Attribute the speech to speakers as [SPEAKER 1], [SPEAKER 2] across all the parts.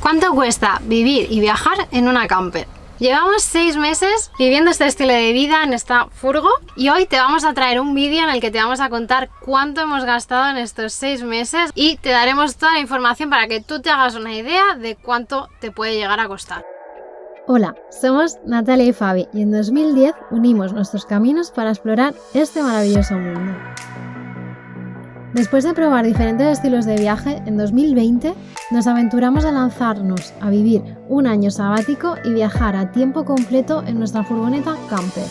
[SPEAKER 1] ¿Cuánto cuesta vivir y viajar en una camper? Llevamos 6 meses viviendo este estilo de vida en esta furgo y hoy te vamos a traer un vídeo en el que te vamos a contar cuánto hemos gastado en estos 6 meses y te daremos toda la información para que tú te hagas una idea de cuánto te puede llegar a costar.
[SPEAKER 2] Hola, somos Natalia y Fabi y en 2010 unimos nuestros caminos para explorar este maravilloso mundo. Después de probar diferentes estilos de viaje, en 2020 nos aventuramos a lanzarnos a vivir un año sabático y viajar a tiempo completo en nuestra furgoneta camper.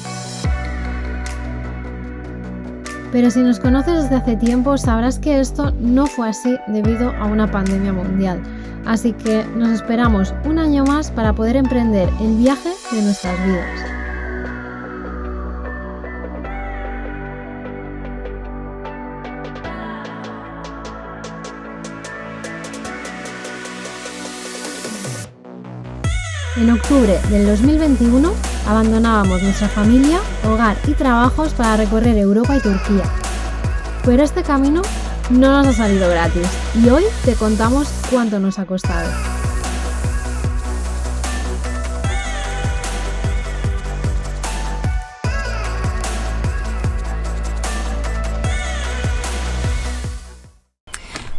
[SPEAKER 2] Pero si nos conoces desde hace tiempo sabrás que esto no fue así debido a una pandemia mundial. Así que nos esperamos un año más para poder emprender el viaje de nuestras vidas. En octubre del 2021 abandonábamos nuestra familia, hogar y trabajos para recorrer Europa y Turquía. Pero este camino no nos ha salido gratis y hoy te contamos cuánto nos ha costado.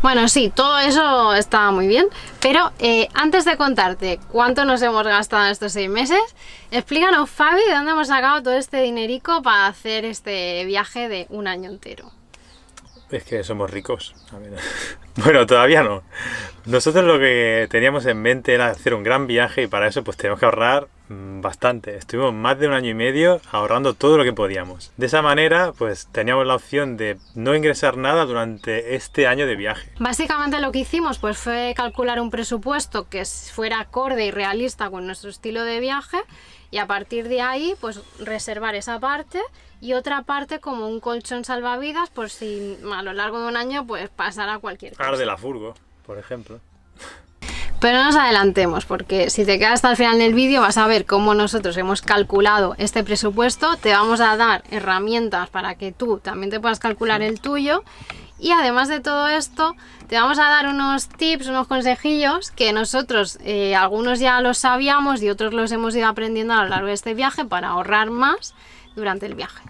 [SPEAKER 1] Bueno, sí, todo eso está muy bien, pero antes de contarte cuánto nos hemos gastado en estos 6 meses, explícanos, Fabi, de dónde hemos sacado todo este dinerico para hacer este viaje de un año entero.
[SPEAKER 3] Es que somos ricos. A ver. Bueno, todavía no. Nosotros lo que teníamos en mente era hacer un gran viaje y para eso pues tenemos que ahorrar bastante. Estuvimos más de 1 año y medio ahorrando todo lo que podíamos. De esa manera pues teníamos la opción de no ingresar nada durante este año de viaje.
[SPEAKER 1] Básicamente lo que hicimos pues fue calcular un presupuesto que fuera acorde y realista con nuestro estilo de viaje y a partir de ahí pues reservar esa parte y otra parte como un colchón salvavidas por si a lo largo de un año pues pasara cualquier cosa.
[SPEAKER 3] Ahora de la furgo, por ejemplo.
[SPEAKER 1] Pero no nos adelantemos porque si te quedas hasta el final del vídeo vas a ver cómo nosotros hemos calculado este presupuesto, te vamos a dar herramientas para que tú también te puedas calcular el tuyo y además de todo esto te vamos a dar unos tips, unos consejillos que nosotros algunos ya los sabíamos y otros los hemos ido aprendiendo a lo largo de este viaje para ahorrar más durante el viaje.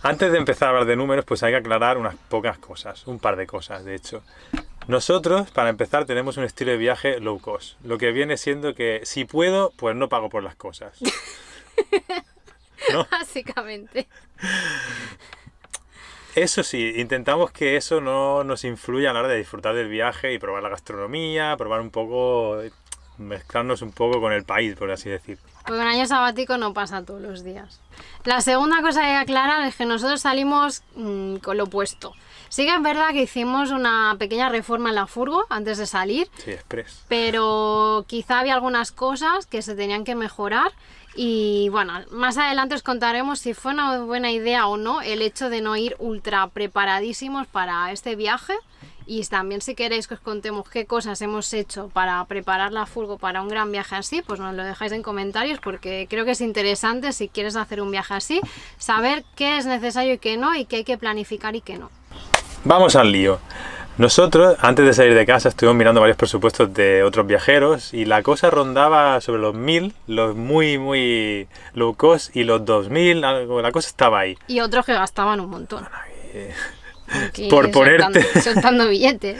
[SPEAKER 3] Antes de empezar a hablar de números pues hay que aclarar unas pocas cosas, un par de cosas de hecho. Nosotros, para empezar, tenemos un estilo de viaje low cost, lo que viene siendo que si puedo, pues no pago por las cosas. ¿No?
[SPEAKER 1] Básicamente.
[SPEAKER 3] Eso sí, intentamos que eso no nos influya a la hora de disfrutar del viaje y probar la gastronomía, probar un poco, mezclarnos un poco con el país, por así decir.
[SPEAKER 1] Porque un año sabático no pasa todos los días. La segunda cosa que hay que aclarar es que nosotros salimos con lo opuesto. Sí que es verdad que hicimos una pequeña reforma en la furgo antes de salir.
[SPEAKER 3] Sí, express.
[SPEAKER 1] Pero quizá había algunas cosas que se tenían que mejorar y bueno, más adelante os contaremos si fue una buena idea o no el hecho de no ir ultra preparadísimos para este viaje. Y también si queréis que os contemos qué cosas hemos hecho para preparar la furgo para un gran viaje así, pues nos lo dejáis en comentarios porque creo que es interesante si quieres hacer un viaje así, saber qué es necesario y qué no y qué hay que planificar y qué no.
[SPEAKER 3] Vamos al lío. Nosotros, antes de salir de casa, estuvimos mirando varios presupuestos de otros viajeros y la cosa rondaba sobre los 1000, los muy low cost y los 2000, algo, la cosa estaba ahí.
[SPEAKER 1] Y otros que gastaban un montón.
[SPEAKER 3] Por ponerte...
[SPEAKER 1] soltando billetes.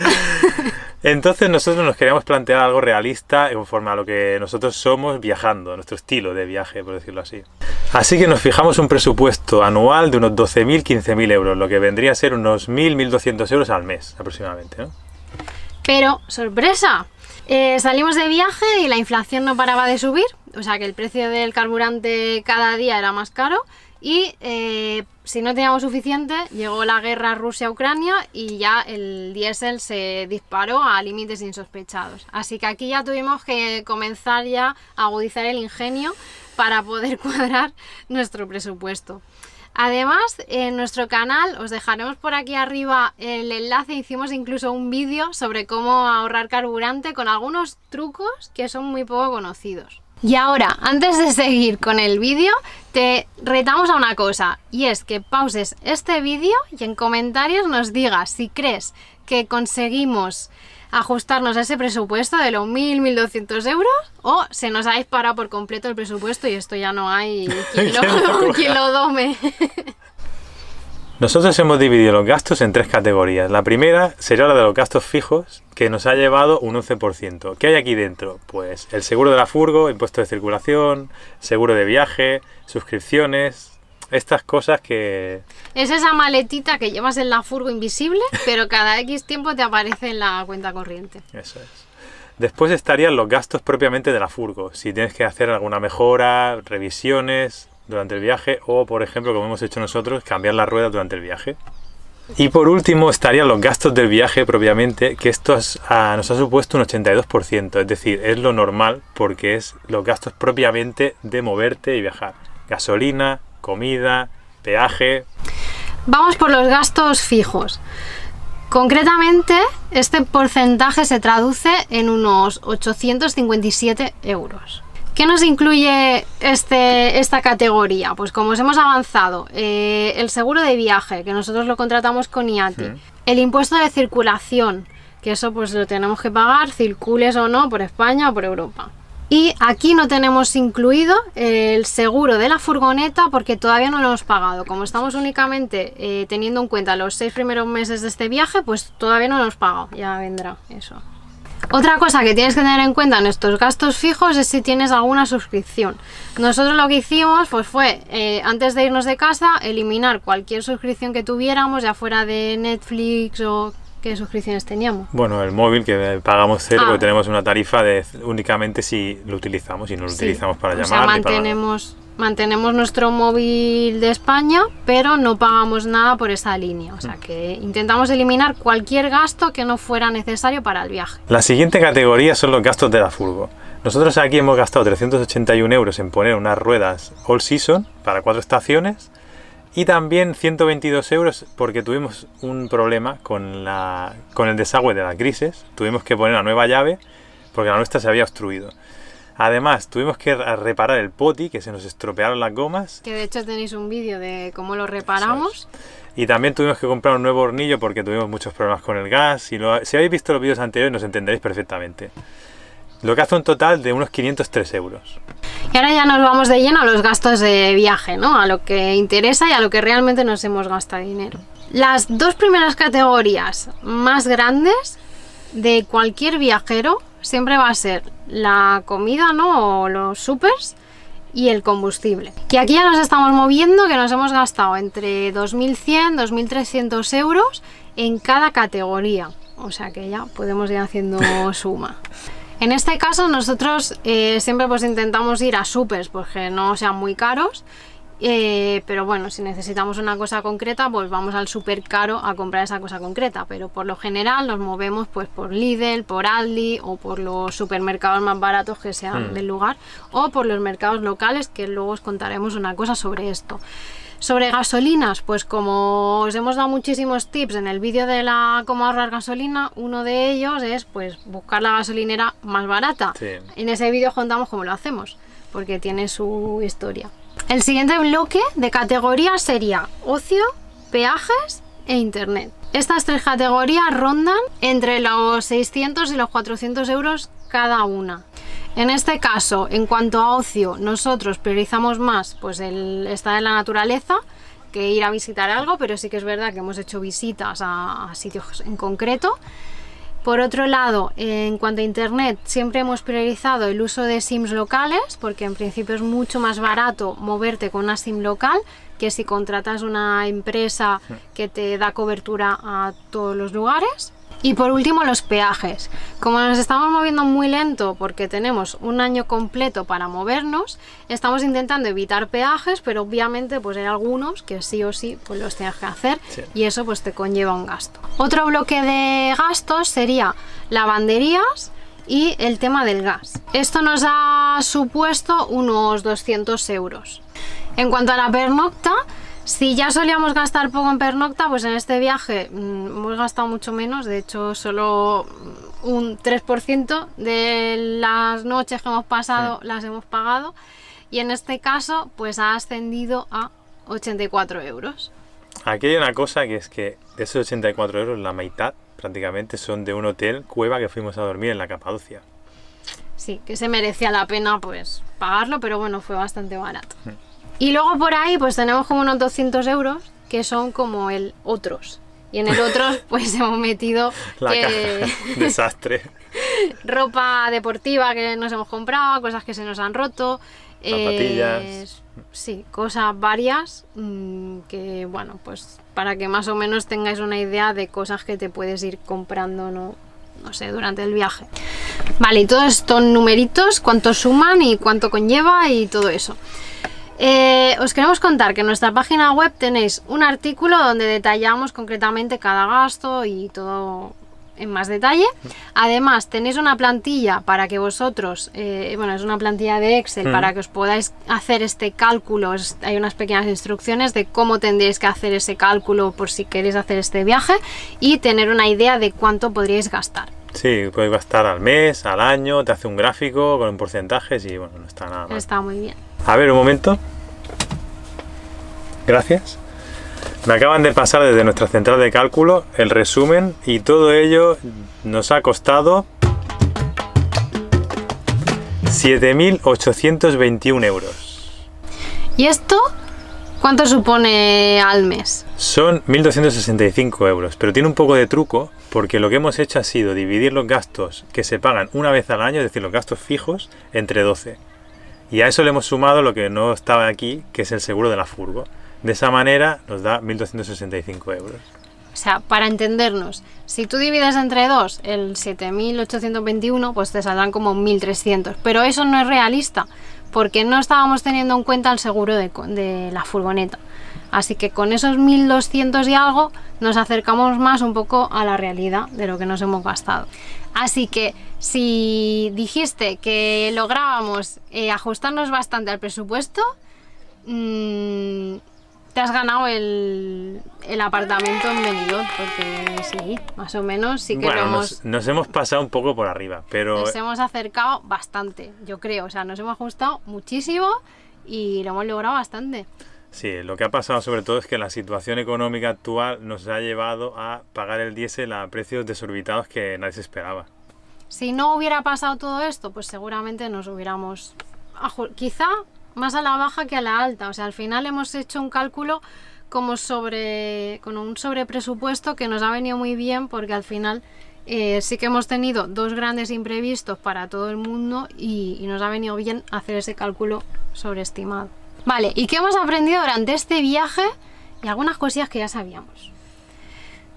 [SPEAKER 3] Entonces nosotros nos queríamos plantear algo realista conforme a lo que nosotros somos viajando, nuestro estilo de viaje, por decirlo así. Así que nos fijamos un presupuesto anual de unos 12.000, 15.000 euros, lo que vendría a ser unos 1.000, 1.200 euros al mes aproximadamente, ¿no?
[SPEAKER 1] Pero, sorpresa, salimos de viaje y la inflación no paraba de subir, o sea que el precio del carburante cada día era más caro y si no teníamos suficiente llegó la guerra Rusia-Ucrania y ya el diésel se disparó a límites insospechados. Así que aquí ya tuvimos que comenzar ya a agudizar el ingenio para poder cuadrar nuestro presupuesto. Además, en nuestro canal os dejaremos por aquí arriba el enlace, hicimos incluso un vídeo sobre cómo ahorrar carburante con algunos trucos que son muy poco conocidos. Y ahora, antes de seguir con el vídeo, te retamos a una cosa, y es que pauses este vídeo y en comentarios nos digas si crees que conseguimos ajustarnos a ese presupuesto de los 1.200 euros, o se nos ha disparado por completo el presupuesto y esto ya no hay quien lo dome.
[SPEAKER 3] Nosotros hemos dividido los gastos en 3 categorías. La primera sería la de los gastos fijos, que nos ha llevado un 11%. ¿Qué hay aquí dentro? Pues el seguro de la furgo, impuesto de circulación, seguro de viaje, suscripciones, estas cosas que...
[SPEAKER 1] Es esa maletita que llevas en la furgo invisible, pero cada X tiempo te aparece en la cuenta corriente.
[SPEAKER 3] Eso es. Después estarían los gastos propiamente de la furgo. Si tienes que hacer alguna mejora, revisiones durante el viaje o, por ejemplo, como hemos hecho nosotros, cambiar las ruedas durante el viaje. Y por último estarían los gastos del viaje propiamente, que esto nos ha supuesto un 82%, es decir, es lo normal porque es los gastos propiamente de moverte y viajar. Gasolina, comida, peaje...
[SPEAKER 1] Vamos por los gastos fijos. Concretamente, este porcentaje se traduce en unos 857 euros. ¿Qué nos incluye esta categoría? Pues como os hemos avanzado, el seguro de viaje, que nosotros lo contratamos con IATI, el impuesto de circulación, que eso pues lo tenemos que pagar, circules o no, por España o por Europa. Y aquí no tenemos incluido el seguro de la furgoneta porque todavía no lo hemos pagado. Como estamos únicamente teniendo en cuenta los 6 primeros meses de este viaje, pues todavía no lo hemos pagado, ya vendrá eso. Otra cosa que tienes que tener en cuenta en estos gastos fijos es si tienes alguna suscripción. Nosotros lo que hicimos pues fue, antes de irnos de casa, eliminar cualquier suscripción que tuviéramos, ya fuera de Netflix o... ¿Qué suscripciones teníamos?
[SPEAKER 3] Bueno, el móvil que pagamos cero porque tenemos una tarifa de únicamente si lo utilizamos y no lo utilizamos para llamar. O sea,
[SPEAKER 1] mantenemos nuestro móvil de España, pero no pagamos nada por esa línea. O sea que intentamos eliminar cualquier gasto que no fuera necesario para el viaje.
[SPEAKER 3] La siguiente categoría son los gastos de la furgo. Nosotros aquí hemos gastado 381 euros en poner unas ruedas all season para 4 estaciones. Y también 122 euros porque tuvimos un problema con el desagüe de las grises. Tuvimos que poner una nueva llave porque la nuestra se había obstruido. Además, tuvimos que reparar el poti, que se nos estropearon las gomas.
[SPEAKER 1] Que de hecho tenéis un vídeo de cómo lo reparamos.
[SPEAKER 3] Y también tuvimos que comprar un nuevo hornillo porque tuvimos muchos problemas con el gas. Si habéis visto los vídeos anteriores nos entenderéis perfectamente. Lo que hace un total de unos 503 euros.
[SPEAKER 1] Y ahora ya nos vamos de lleno a los gastos de viaje, ¿no? A lo que interesa y a lo que realmente nos hemos gastado dinero. Las 2 primeras categorías más grandes de cualquier viajero siempre va a ser la comida, ¿no? O los supers y el combustible. Que aquí ya nos estamos moviendo, que nos hemos gastado entre 2.100 y 2.300 euros en cada categoría. O sea que ya podemos ir haciendo suma. En este caso nosotros siempre pues intentamos ir a supers porque no sean muy caros, pero bueno, si necesitamos una cosa concreta pues vamos al super caro a comprar esa cosa concreta, pero por lo general nos movemos pues por Lidl, por Aldi o por los supermercados más baratos que sean del lugar o por los mercados locales, que luego os contaremos una cosa sobre esto. Sobre gasolinas, pues como os hemos dado muchísimos tips en el vídeo de cómo ahorrar gasolina, uno de ellos es pues buscar la gasolinera más barata.
[SPEAKER 3] Sí.
[SPEAKER 1] En ese vídeo contamos cómo lo hacemos, porque tiene su historia. El siguiente bloque de categorías sería ocio, peajes e internet. Estas 3 categorías rondan entre los 600 y los 400 euros cada una. En este caso, en cuanto a ocio, nosotros priorizamos más pues el estar en la naturaleza que ir a visitar algo, pero sí que es verdad que hemos hecho visitas a sitios en concreto. Por otro lado, en cuanto a internet, siempre hemos priorizado el uso de SIMs locales, porque en principio es mucho más barato moverte con una SIM local que si contratas una empresa que te da cobertura a todos los lugares. Y por último, los peajes. Como nos estamos moviendo muy lento porque tenemos un año completo para movernos, estamos intentando evitar peajes, pero obviamente pues hay algunos que sí o sí pues los tienes que hacer, y eso pues te conlleva un gasto. Otro bloque de gastos sería lavanderías y el tema del gas. Esto nos ha supuesto unos 200 euros. En cuanto a la pernocta, si ya solíamos gastar poco en pernocta, pues en este viaje hemos gastado mucho menos. De hecho, solo un 3% de las noches que hemos pasado las hemos pagado. Y en este caso, pues ha ascendido a 84 euros.
[SPEAKER 3] Aquí hay una cosa que es que de esos 84 euros, la mitad prácticamente son de un hotel cueva que fuimos a dormir en la Capadocia.
[SPEAKER 1] Sí, que se merecía la pena pues pagarlo, pero bueno, fue bastante barato. Y luego por ahí pues tenemos como unos 200 euros que son como el otros. Y en el otros pues hemos metido
[SPEAKER 3] La caja, desastre.
[SPEAKER 1] ropa deportiva que nos hemos comprado, cosas que se nos han roto.
[SPEAKER 3] Zapatillas.
[SPEAKER 1] Sí, cosas varias que bueno, pues para que más o menos tengáis una idea de cosas que te puedes ir comprando, no sé, durante el viaje. Vale, y todos estos numeritos, cuánto suman y cuánto conlleva y todo eso. Os queremos contar que en nuestra página web tenéis un artículo donde detallamos concretamente cada gasto y todo en más detalle. Además tenéis una plantilla para que vosotros, bueno, es una plantilla de Excel para que os podáis hacer este cálculo. Hay unas pequeñas instrucciones de cómo tendréis que hacer ese cálculo por si queréis hacer este viaje y tener una idea de cuánto podríais gastar.
[SPEAKER 3] Sí, puedes gastar al mes, al año, te hace un gráfico con porcentajes y bueno, no está nada mal.
[SPEAKER 1] Está muy bien.
[SPEAKER 3] A ver, un momento. Gracias. Me acaban de pasar desde nuestra central de cálculo el resumen y todo ello nos ha costado 7.821 euros.
[SPEAKER 1] ¿Y esto cuánto supone al mes?
[SPEAKER 3] Son 1.265 euros, pero tiene un poco de truco porque lo que hemos hecho ha sido dividir los gastos que se pagan una vez al año, es decir, los gastos fijos, entre 12. Y a eso le hemos sumado lo que no estaba aquí, que es el seguro de la furgo. De esa manera nos da 1.265 euros.
[SPEAKER 1] O sea, para entendernos, si tú divides entre 2 el 7.821, pues te saldrán como 1.300. Pero eso no es realista, porque no estábamos teniendo en cuenta el seguro de la furgoneta. Así que con esos 1.200 y algo nos acercamos más un poco a la realidad de lo que nos hemos gastado. Así que si dijiste que lográbamos ajustarnos bastante al presupuesto, te has ganado el apartamento en Benidorm, porque sí, más o menos sí que
[SPEAKER 3] bueno, nos hemos pasado un poco por arriba, pero
[SPEAKER 1] nos hemos acercado bastante, yo creo. O sea, nos hemos ajustado muchísimo y lo hemos logrado bastante.
[SPEAKER 3] Sí, lo que ha pasado sobre todo es que la situación económica actual nos ha llevado a pagar el diésel a precios desorbitados que nadie se esperaba.
[SPEAKER 1] Si no hubiera pasado todo esto, pues seguramente nos hubiéramos quizá más a la baja que a la alta. O sea, al final hemos hecho un cálculo como con un sobrepresupuesto que nos ha venido muy bien, porque al final sí que hemos tenido dos grandes imprevistos para todo el mundo y nos ha venido bien hacer ese cálculo sobreestimado. Vale, ¿y qué hemos aprendido durante este viaje? Y algunas cosillas que ya sabíamos.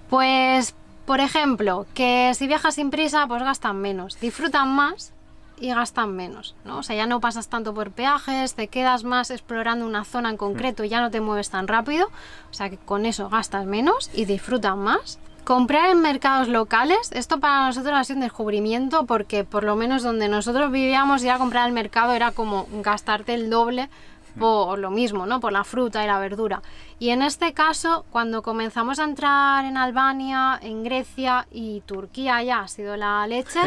[SPEAKER 1] Pues, por ejemplo, que si viajas sin prisa, pues gastan menos, disfrutan más y gastan menos, ¿no? O sea, ya no pasas tanto por peajes, te quedas más explorando una zona en concreto y ya no te mueves tan rápido. O sea, que con eso gastas menos y disfrutan más. Comprar en mercados locales, esto para nosotros ha sido un descubrimiento, porque por lo menos donde nosotros vivíamos, ir a comprar al mercado era como gastarte el doble por lo mismo, ¿no? Por la fruta y la verdura. Y en este caso, cuando comenzamos a entrar en Albania, en Grecia y Turquía, ya ha sido la leche.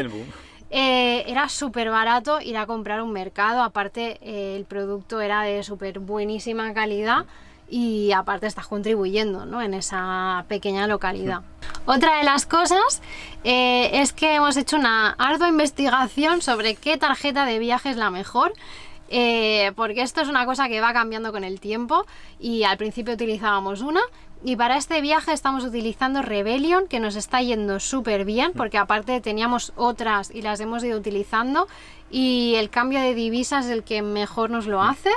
[SPEAKER 1] Era súper barato ir a comprar un mercado. Aparte, el producto era de súper buenísima calidad y aparte estás contribuyendo, ¿no?, en esa pequeña localidad. Otra de las cosas es que hemos hecho una ardua investigación sobre qué tarjeta de viaje es la mejor. Porque esto es una cosa que va cambiando con el tiempo y al principio utilizábamos una y para este viaje estamos utilizando Rebellion, que nos está yendo súper bien, porque aparte teníamos otras y las hemos ido utilizando y el cambio de divisas es el que mejor nos lo hace.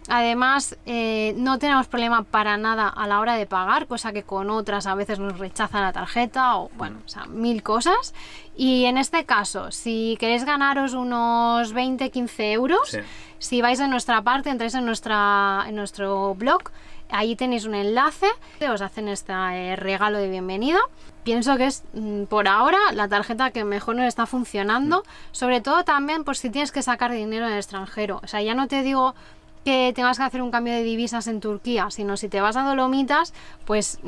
[SPEAKER 1] Además, no tenemos problema para nada a la hora de pagar, cosa que con otras a veces nos rechazan la tarjeta o bueno, o sea, mil cosas. Y en este caso, si queréis ganaros unos 20-15 euros, sí, si vais de nuestra parte, entráis en nuestro blog, ahí tenéis un enlace, os hacen este regalo de bienvenida. Pienso que es por ahora la tarjeta que mejor nos está funcionando, sobre todo también por si tienes que sacar dinero en el extranjero. O sea, ya no te digo que tengas que hacer un cambio de divisas en Turquía, sino si te vas a Dolomitas, pues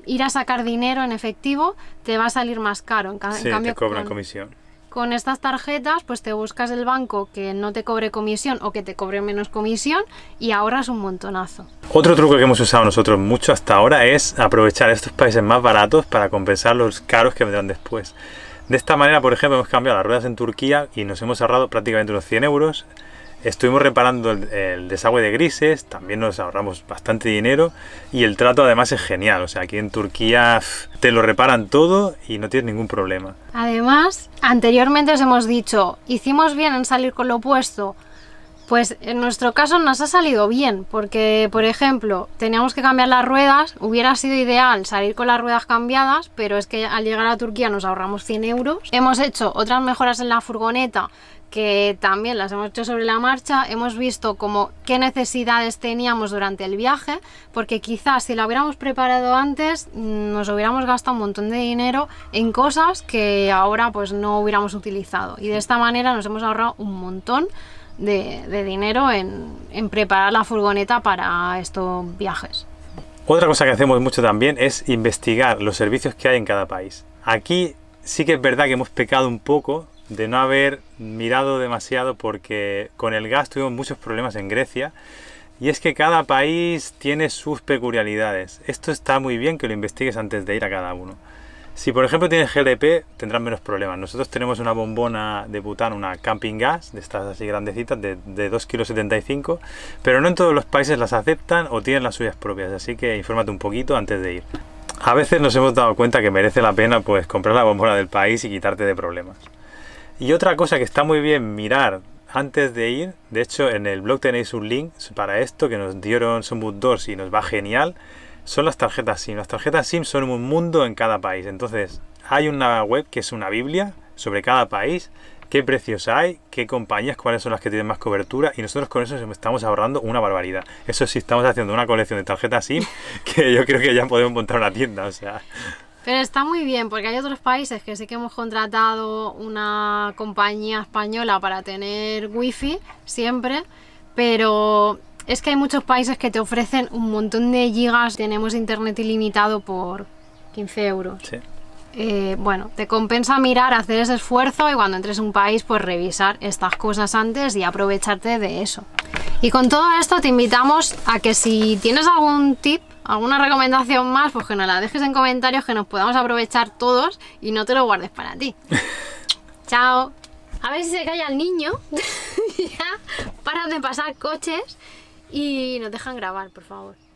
[SPEAKER 1] ir a sacar dinero en efectivo te va a salir más caro.
[SPEAKER 3] En cambio, te cobran comisión.
[SPEAKER 1] con estas tarjetas pues te buscas el banco que no te cobre comisión o que te cobre menos comisión y ahorras un montonazo.
[SPEAKER 3] Otro truco que hemos usado nosotros mucho hasta ahora es aprovechar estos países más baratos para compensar los caros que vendrán después. De esta manera, por ejemplo, hemos cambiado las ruedas en Turquía y nos hemos ahorrado prácticamente unos 100 euros. Estuvimos reparando el desagüe de grises, también nos ahorramos bastante dinero y el trato además es genial. O sea, aquí en Turquía te lo reparan todo y no tienes ningún problema.
[SPEAKER 1] Además, anteriormente os hemos dicho, hicimos bien en salir con lo opuesto. Pues en nuestro caso nos ha salido bien, porque por ejemplo, teníamos que cambiar las ruedas, hubiera sido ideal salir con las ruedas cambiadas, pero es que al llegar a Turquía nos ahorramos 100 euros. Hemos hecho otras mejoras en la furgoneta, que también las hemos hecho sobre la marcha, hemos visto como qué necesidades teníamos durante el viaje, porque quizás si la hubiéramos preparado antes nos hubiéramos gastado un montón de dinero en cosas que ahora pues no hubiéramos utilizado, y de esta manera nos hemos ahorrado un montón de dinero en preparar la furgoneta para estos viajes.
[SPEAKER 3] Otra cosa que hacemos mucho también es investigar los servicios que hay en cada país. Aquí sí que es verdad que hemos pecado un poco de no haber mirado demasiado, porque con el gas tuvimos muchos problemas en Grecia, y es que cada país tiene sus peculiaridades. Esto está muy bien que lo investigues antes de ir a cada uno. Si por ejemplo tienes GLP tendrás menos problemas. Nosotros tenemos una bombona de butano, una camping gas, de estas así grandecitas, de 2,75 kg, pero no en todos los países las aceptan o tienen las suyas propias, así que infórmate un poquito antes de ir. A veces nos hemos dado cuenta que merece la pena pues comprar la bombona del país y quitarte de problemas. Y otra cosa que está muy bien mirar antes de ir, de hecho en el blog tenéis un link para esto que nos dieron Somos Dos y nos va genial, son las tarjetas SIM. Las tarjetas SIM son un mundo en cada país, entonces hay una web que es una biblia sobre cada país, qué precios hay, qué compañías, cuáles son las que tienen más cobertura, y nosotros con eso estamos ahorrando una barbaridad. Eso sí, estamos haciendo una colección de tarjetas SIM que yo creo que ya podemos montar una tienda, o sea...
[SPEAKER 1] Pero está muy bien, porque hay otros países que sí que hemos contratado una compañía española para tener wifi siempre, pero es que hay muchos países que te ofrecen un montón de gigas. Tenemos internet ilimitado por 15 euros.
[SPEAKER 3] Sí.
[SPEAKER 1] Bueno, te compensa mirar, hacer ese esfuerzo y cuando entres a un país pues revisar estas cosas antes y aprovecharte de eso. Y con todo esto te invitamos a que si tienes algún tip, alguna recomendación más, pues que nos la dejes en comentarios, que nos podamos aprovechar todos y no te lo guardes para ti. Chao. A ver si se calla el niño. Ya, para de pasar coches y nos dejan grabar, por favor.